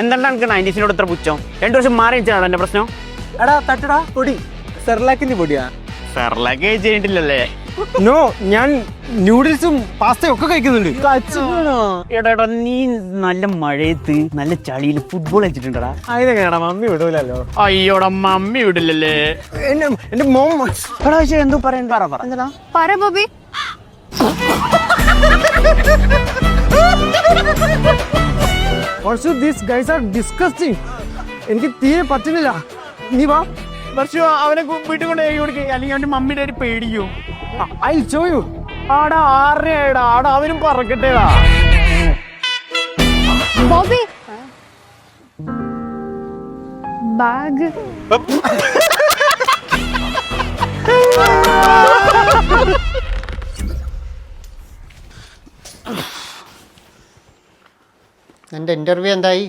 എന്താണ് എനിക്ക് 90s ഇത്ര പുച്ഛം? 2 വർഷം മാറി വെച്ചാണോ എന്റെ പ്രശ്നം? എടാ തട്ടടാ പൊടി, സെർലാക്കിന്റെ പൊടിയാ. സെർലാക്ക് കഴിച്ചിട്ടില്ലല്ലേ? നോ, ഞാൻ ന്യൂഡിൽസും പാസ്തയും ഒക്കെ കഴിക്കുന്നുണ്ട്. എടാ നീ നല്ല മഴയത്ത് നല്ല ചളിയിൽ ഫുട്ബോൾ കളിച്ചിട്ടുണ്ടടാ. അതിനെങ്ങനെയാടാ മമ്മി വിടൂലല്ലോ. അയ്യോടാ മമ്മി വിടില്ലല്ലേ. എന്റെ മോം എന്തോ പറയണ്ട പറ Bobby. Also these guys are disgusting. എനിക്ക് തീരെ പറ്റുന്നില്ല. നീ വാ. പക്ഷേ അവനെ വീട്ടിൽ കൊണ്ട് കൊടുക്കുക, അല്ലെങ്കിൽ അവന്റെ മമ്മിയുടെ ഒരു പേടിയോ. I'll show you. ആടാ 6:30 ആടാ, അവനും പറക്കട്ടേടാ. ബോബി ബാഗ്. എൻ്റെ ഇൻ്റർവ്യൂ എന്തായി?